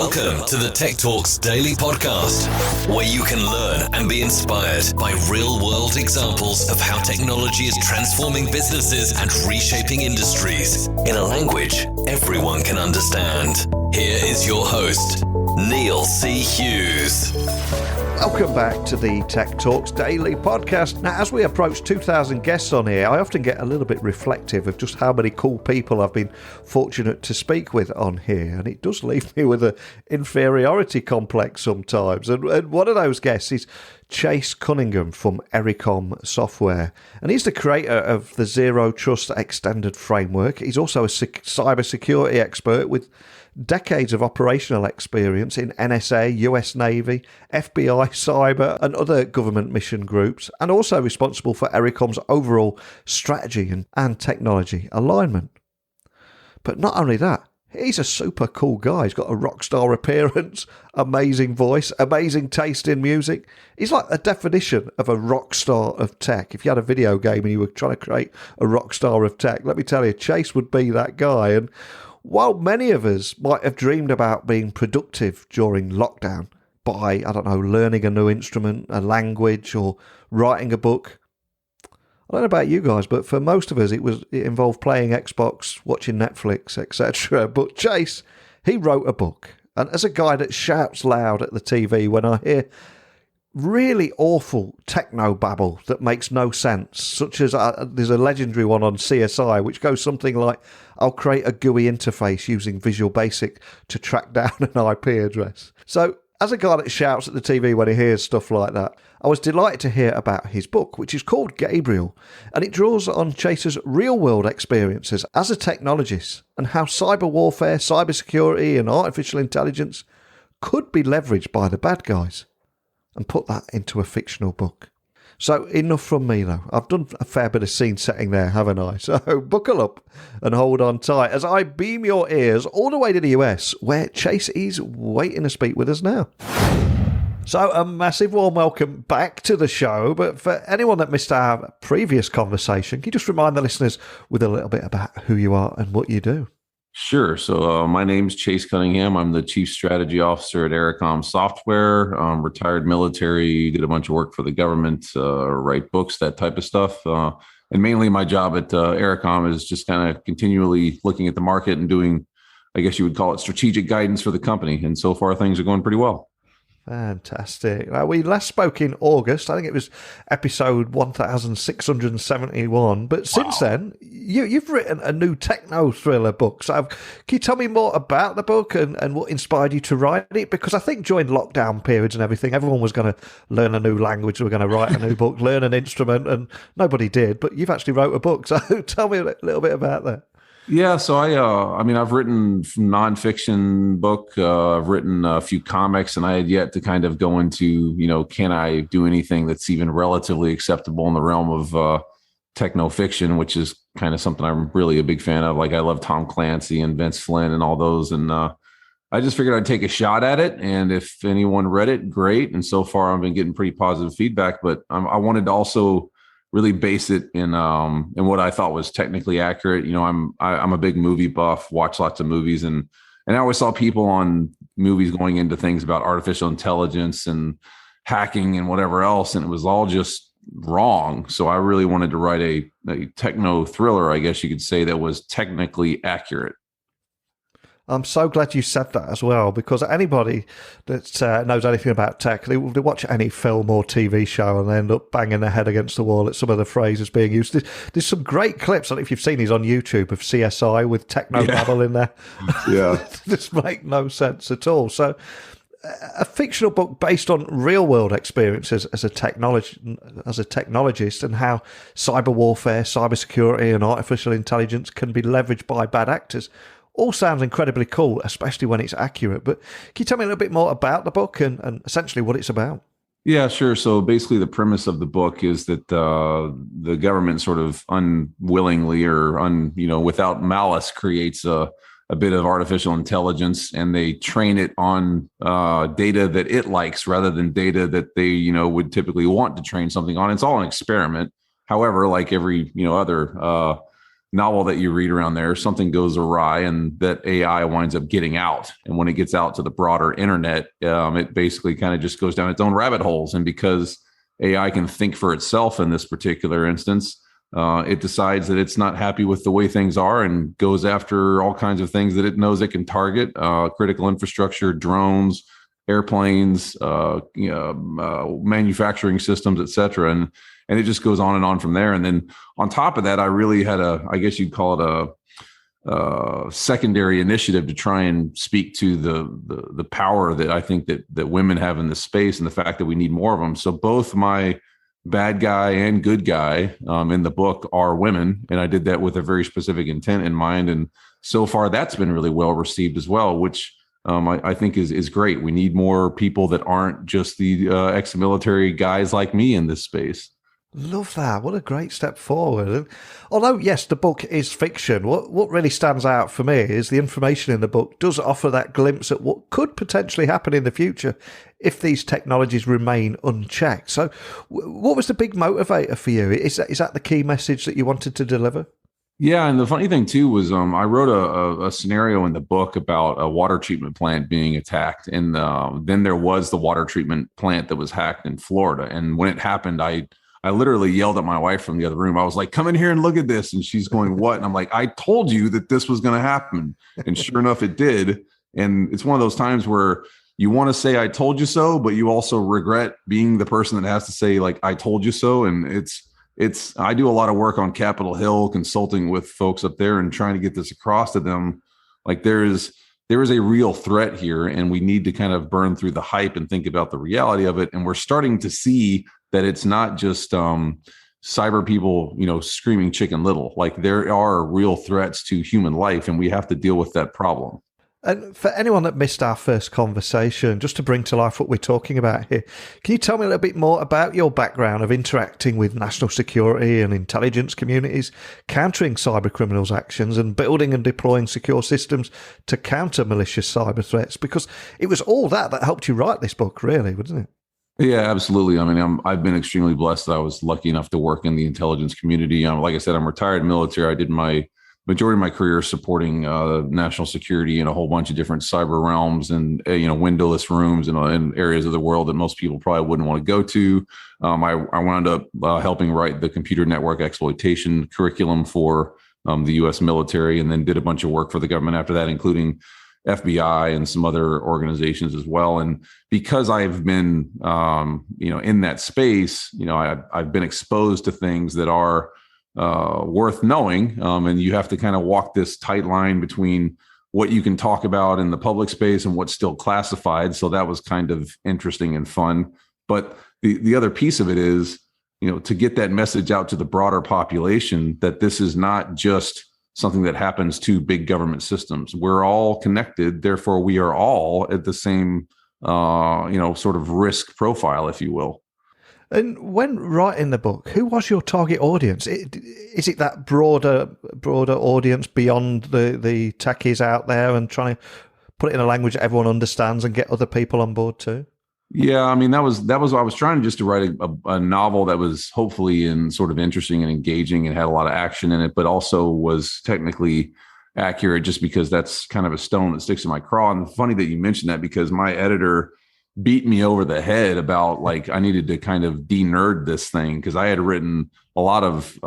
Welcome to the Tech Talks Daily Podcast, where you can learn and be inspired by real-world examples of how technology is transforming businesses and reshaping industries in a language everyone can understand. Here is your host, Neil C. Hughes. Welcome back to the Tech Talks Daily Podcast. Now, as we approach 2,000 guests on here, I often get a little bit reflective of just how many cool people I've been fortunate to speak with on here, and it does leave me with an inferiority complex sometimes. And one of those guests is Chase Cunningham from Ericom Software, and he's the creator of the Zero Trust Extended Framework. He's also a cybersecurity expert with decades of operational experience in NSA, US Navy, FBI, cyber, and other government mission groups, and also responsible for Ericom's overall strategy and technology alignment. But not only that, he's a super cool guy. He's got a rock star appearance, amazing voice, amazing taste in music. He's like the definition of a rock star of tech. If you had a video game and you were trying to create a rock star of tech, let me tell you, Chase would be that guy. And while many of us might have dreamed about being productive during lockdown by, learning a new instrument, a language, or writing a book, I don't know about you guys, but for most of us, it involved playing Xbox, watching Netflix, etc. But Chase, he wrote a book. And as a guy that shouts loud at the TV when I hear really awful techno babble that makes no sense, such as there's a legendary one on CSI which goes something like, I'll create a GUI interface using Visual Basic to track down an IP address. So as a guy that shouts at the TV when he hears stuff like that, I was delighted to hear about his book, which is called Gabriel, and it draws on Chase's real-world experiences as a technologist and how cyber warfare, cybersecurity and artificial intelligence could be leveraged by the bad guys, and put that into a fictional book. So enough from me though. I've done a fair bit of scene setting there, haven't I? So buckle up and hold on tight as I beam your ears all the way to the US, where Chase is waiting to speak with us now. So a massive warm welcome back to the show. But for anyone that missed our previous conversation, can you just remind the listeners with a little bit about who you are and what you do? Sure. So my name's Chase Cunningham. I'm the Chief Strategy Officer at Ericom Software. Retired military, did a bunch of work for the government, write books, that type of stuff. And mainly my job at Ericom is just kind of continually looking at the market and doing, I guess you would call it, strategic guidance for the company. And so far, things are going pretty well. Fantastic. We last spoke in August. I think it was episode 1671. But since then, you've written a new techno-thriller book. So can you tell me more about the book and what inspired you to write it? Because I think during lockdown periods and everything, everyone was going to learn a new language. They were going to write a new book, learn an instrument, and nobody did. But you've actually wrote a book. So tell me a little bit about that. Yeah, so I've written nonfiction book. I've written a few comics, and I had yet to kind of go into, can I do anything that's even relatively acceptable in the realm of techno fiction, which is kind of something I'm really a big fan of. Like I love Tom Clancy and Vince Flynn and all those, and I just figured I'd take a shot at it. And if anyone read it, great. And so far, I've been getting pretty positive feedback. But I wanted to also really base it in what I thought was technically accurate. I'm a big movie buff, watch lots of movies, and I always saw people on movies going into things about artificial intelligence and hacking and whatever else, and it was all just wrong. So I really wanted to write a techno-thriller, I guess you could say, that was technically accurate. I'm so glad you said that as well, because anybody that knows anything about tech, they watch any film or TV show and they end up banging their head against the wall at some of the phrases being used. There's some great clips, I don't know if you've seen these on YouTube, of CSI with techno-babble in there. Yeah. This make no sense at all. So a fictional book based on real-world experiences as a technologist and how cyber warfare, cybersecurity and artificial intelligence can be leveraged by bad actors all sounds incredibly cool, especially when it's accurate. But can you tell me a little bit more about the book and essentially what it's about? Yeah, sure. So basically the premise of the book is that the government sort of unwillingly or without malice creates a bit of artificial intelligence, and they train it on data that it likes rather than data that they, would typically want to train something on. It's all an experiment. However, like every, other novel that you read around there, something goes awry and that AI winds up getting out. And when it gets out to the broader internet, it basically kind of just goes down its own rabbit holes. And because AI can think for itself in this particular instance, it decides that it's not happy with the way things are and goes after all kinds of things that it knows it can target, critical infrastructure, drones, airplanes, manufacturing systems, et cetera. And it just goes on and on from there. And then on top of that, I really had I guess you'd call it a secondary initiative to try and speak to the power that I think that women have in this space and the fact that we need more of them. So both my bad guy and good guy in the book are women. And I did that with a very specific intent in mind. And so far that's been really well received as well, which I think is great. We need more people that aren't just the ex-military guys like me in this space. Love that. What a great step forward. And although, yes, the book is fiction, what really stands out for me is the information in the book does offer that glimpse at what could potentially happen in the future if these technologies remain unchecked. So what was the big motivator for you? Is that the key message that you wanted to deliver? Yeah, and the funny thing too was I wrote a scenario in the book about a water treatment plant being attacked, and then there was the water treatment plant that was hacked in Florida. And when it happened, I literally yelled at my wife from the other room. I was like, "Come in here and look at this," and she's going, "What?" And I'm like, "I told you that this was going to happen," and sure enough, it did. And it's one of those times where you want to say "I told you so," but you also regret being the person that has to say like "I told you so." And I do a lot of work on Capitol Hill, consulting with folks up there and trying to get this across to them. Like there is a real threat here, and we need to kind of burn through the hype and think about the reality of it. And we're starting to see that it's not just cyber people, screaming Chicken Little. Like there are real threats to human life, and we have to deal with that problem. And for anyone that missed our first conversation, just to bring to life what we're talking about here, can you tell me a little bit more about your background of interacting with national security and intelligence communities, countering cyber criminals' actions and building and deploying secure systems to counter malicious cyber threats? Because it was all that helped you write this book, really, wasn't it? Yeah, absolutely. I mean, I've been extremely blessed that I was lucky enough to work in the intelligence community. Like I said, I'm retired military. I did my majority of my career supporting national security in a whole bunch of different cyber realms and windowless rooms in areas of the world that most people probably wouldn't want to go to. I wound up helping write the computer network exploitation curriculum for the U.S. military, and then did a bunch of work for the government after that, including FBI and some other organizations as well. And because I've been in that space, I've been exposed to things that are worth knowing. And you have to kind of walk this tight line between what you can talk about in the public space and what's still classified. So that was kind of interesting and fun. But the other piece of it is, to get that message out to the broader population that this is not just something that happens to big government systems. We're all connected. Therefore, we are all at the same, sort of risk profile, if you will. And when writing the book, who was your target audience? Is it that broader audience beyond the techies out there, and trying to put it in a language that everyone understands and get other people on board too? Yeah, I mean, that was I was trying just to write a novel that was hopefully sort of interesting and engaging and had a lot of action in it, but also was technically accurate, just because that's kind of a stone that sticks in my craw. And funny that you mentioned that, because my editor beat me over the head about like I needed to kind of de-nerd this thing, because I had written a lot of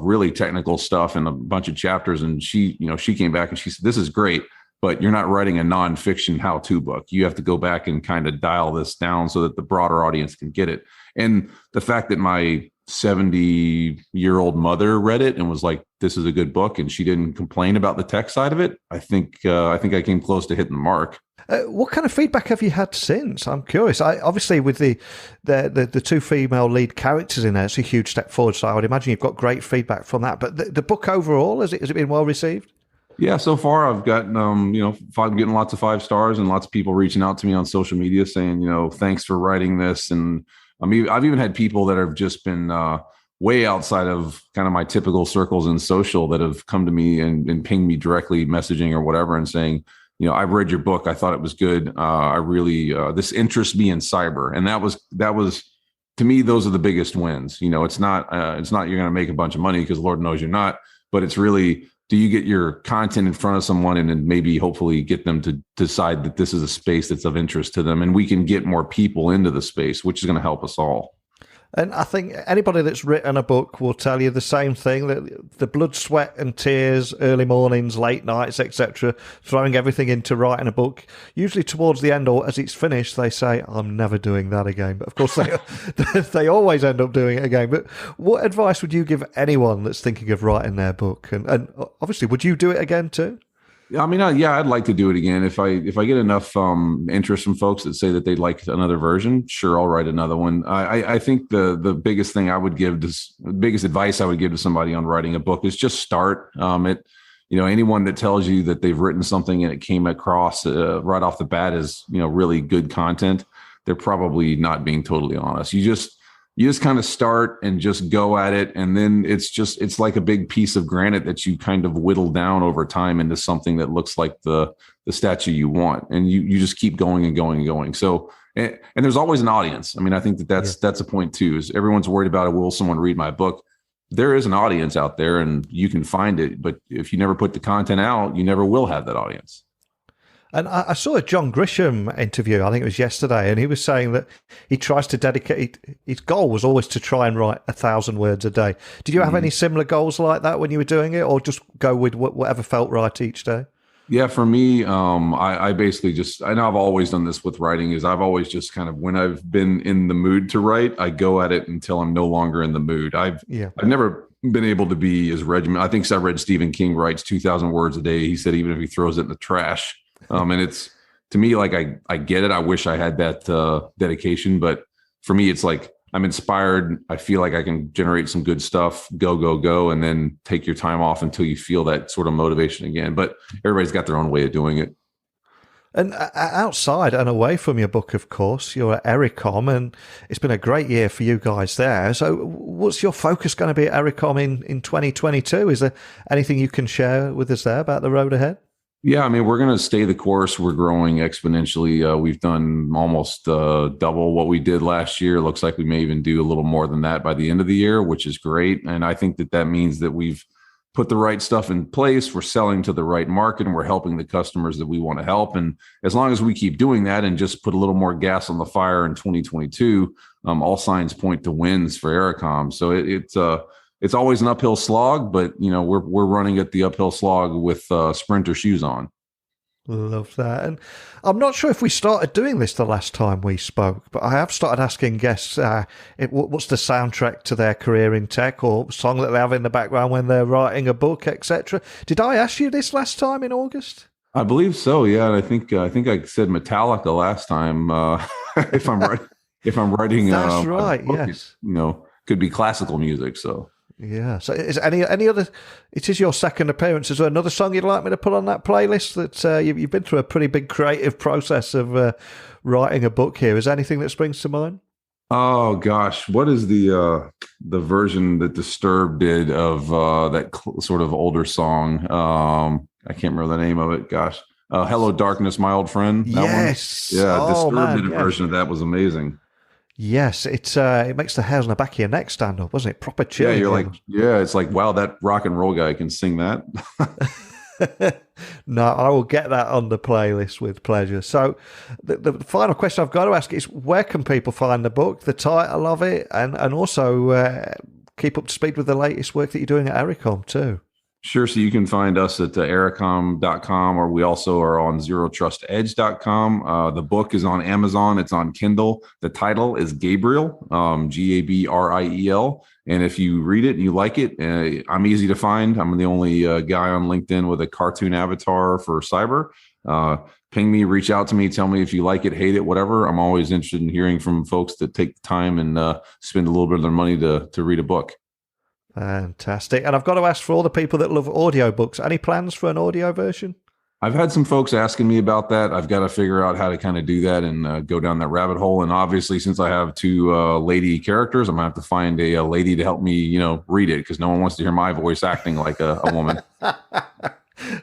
really technical stuff in a bunch of chapters, and she came back and she said, "This is great, but you're not writing a nonfiction how-to book. You have to go back and kind of dial this down so that the broader audience can get it." And the fact that my 70-year-old mother read it and was like, "This is a good book," and she didn't complain about the tech side of it, I think I came close to hitting the mark. What kind of feedback have you had since? I'm curious. Obviously, with the two female lead characters in there, it's a huge step forward. So I would imagine you've got great feedback from that. But the book overall, has it been well received? Yeah, so far I've gotten, I'm getting lots of 5 stars and lots of people reaching out to me on social media saying, thanks for writing this. And I've even had people that have just been way outside of kind of my typical circles in social that have come to me and pinged me directly, messaging or whatever, and saying, I've read your book. I thought it was good. I really, this interests me in cyber. And that was to me, those are the biggest wins. It's not you're going to make a bunch of money, because Lord knows you're not. but it's really, do you get your content in front of someone and then maybe hopefully get them to decide that this is a space that's of interest to them, and we can get more people into the space, which is going to help us all. And I think anybody that's written a book will tell you the same thing, that the blood, sweat and tears, early mornings, late nights, etc., throwing everything into writing a book, usually towards the end or as it's finished, they say, I'm never doing that again. But of course, they always end up doing it again. But what advice would you give anyone that's thinking of writing their book? And obviously, would you do it again too? I mean, yeah, I'd like to do it again. If I get enough interest from folks that say that they'd like another version, sure, I'll write another one. I think the biggest thing I would give the biggest advice I would give to somebody on writing a book is just start. Anyone that tells you that they've written something and it came across right off the bat as, really good content, they're probably not being totally honest. You just kind of start and just go at it. And then it's like a big piece of granite that you kind of whittle down over time into something that looks like the statue you want. And you just keep going and going and going. So, and there's always an audience. I mean, I think that's a point too, is everyone's worried about, will someone read my book? There is an audience out there and you can find it. But if you never put the content out, you never will have that audience. And I saw a John Grisham interview, I think it was yesterday, and he was saying that he tries to dedicate, his goal was always to try and write 1,000 words a day. Did you have any similar goals like that when you were doing it, or just go with whatever felt right each day? Yeah, for me, I basically I know I've always done this with writing, is I've always just kind of, when I've been in the mood to write, I go at it until I'm no longer in the mood. I've never been able to be as regimented. I think I read Stephen King writes 2,000 words a day. He said even if he throws it in the trash. And it's, to me, like I get it. I wish I had that dedication, but for me, it's like I'm inspired. I feel like I can generate some good stuff, go, and then take your time off until you feel that sort of motivation again. But everybody's got their own way of doing it. And outside and away from your book, of course, you're at Ericom, and it's been a great year for you guys there. So what's your focus going to be at Ericom in 2022? Is there anything you can share with us there about the road ahead? Yeah, I mean, we're going to stay the course. We're growing exponentially. We've done almost double what we did last year. Looks like we may even do a little more than that by the end of the year, which is great. And I think that means that we've put the right stuff in place. We're selling to the right market, and we're helping the customers that we want to help. And as long as we keep doing that and just put a little more gas on the fire in 2022, all signs point to wins for Ericom. So it's always an uphill slog, but we're running at the uphill slog with sprinter shoes on. Love that. And I'm not sure if we started doing this the last time we spoke, but I have started asking guests what's the soundtrack to their career in tech, or song that they have in the background when they're writing a book, etc. Did I ask you this last time in August? I believe so. Yeah, and I think I said Metallica last time. If I'm writing, that's right. Book, yes. Could be classical music. So. Yeah. So is any other? It is your second appearance. Is there another song you'd like me to put on that playlist? That you've been through a pretty big creative process of writing a book here. Is there anything that springs to mind? Oh gosh, what is the version that Disturbed did of that sort of older song? I can't remember the name of it. Gosh, "Hello Darkness, My Old Friend." That yes. One? Yeah, Disturbed did a version of that. Was amazing. Yes, it makes the hairs on the back of your neck stand up, wasn't it? Proper chill. Yeah, you're like, it's like, wow, that rock and roll guy can sing that. No, I will get that on the playlist with pleasure. So the final question I've got to ask is, where can people find the book, the title of it, and also keep up to speed with the latest work that you're doing at Ericom too? Sure. So you can find us at ericom.com, or we also are on zerotrustedge.com. The book is on Amazon. It's on Kindle. The title is Gabriel, Gabriel. And if you read it and you like it, I'm easy to find. I'm the only guy on LinkedIn with a cartoon avatar for cyber. Ping me, reach out to me, tell me if you like it, hate it, whatever. I'm always interested in hearing from folks that take the time and spend a little bit of their money to read a book. Fantastic. And I've got to ask, for all the people that love audiobooks, any plans for an audio version? I've had some folks asking me about that. I've got to figure out how to kind of do that and go down that rabbit hole. And obviously, since I have two lady characters, I'm going to have to find a lady to help me, read it, because no one wants to hear my voice acting like a woman.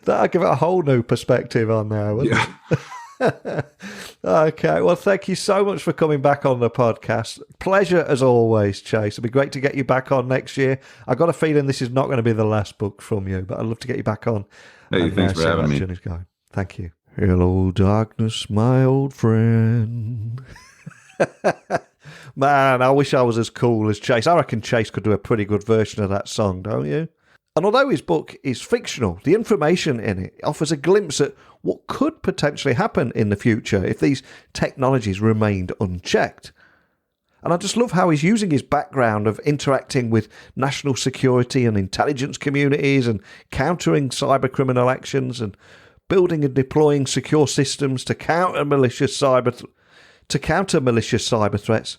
That'll give it a whole new perspective on there, wouldn't it? Okay, well, thank you so much for coming back on the podcast. Pleasure as always, Chase. It'll be great to get you back on next year. I've got a feeling this is not going to be the last book from you, but I'd love to get you back on. Hey, thanks for having me. Going. Thank you. Hello, darkness, my old friend. Man, I wish I was as cool as Chase. I reckon Chase could do a pretty good version of that song, don't you? And although his book is fictional, the information in it offers a glimpse at what could potentially happen in the future if these technologies remained unchecked. And I just love how he's using his background of interacting with national security and intelligence communities and countering cybercriminal actions and building and deploying secure systems to counter malicious cyber threats,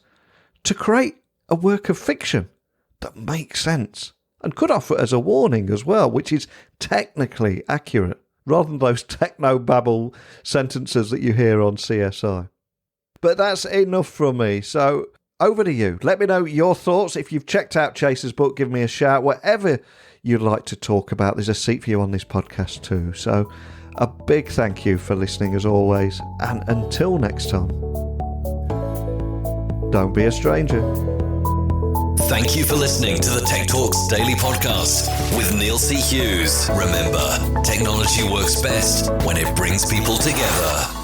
to create a work of fiction that makes sense and could offer as a warning as well, which is technically accurate, rather than those techno-babble sentences that you hear on CSI. But that's enough from me, so over to you. Let me know your thoughts. If you've checked out Chase's book, give me a shout. Whatever you'd like to talk about, there's a seat for you on this podcast too. So a big thank you for listening as always, and until next time, don't be a stranger. Thank you for listening to the Tech Talks Daily Podcast with Neil C. Hughes. Remember, technology works best when it brings people together.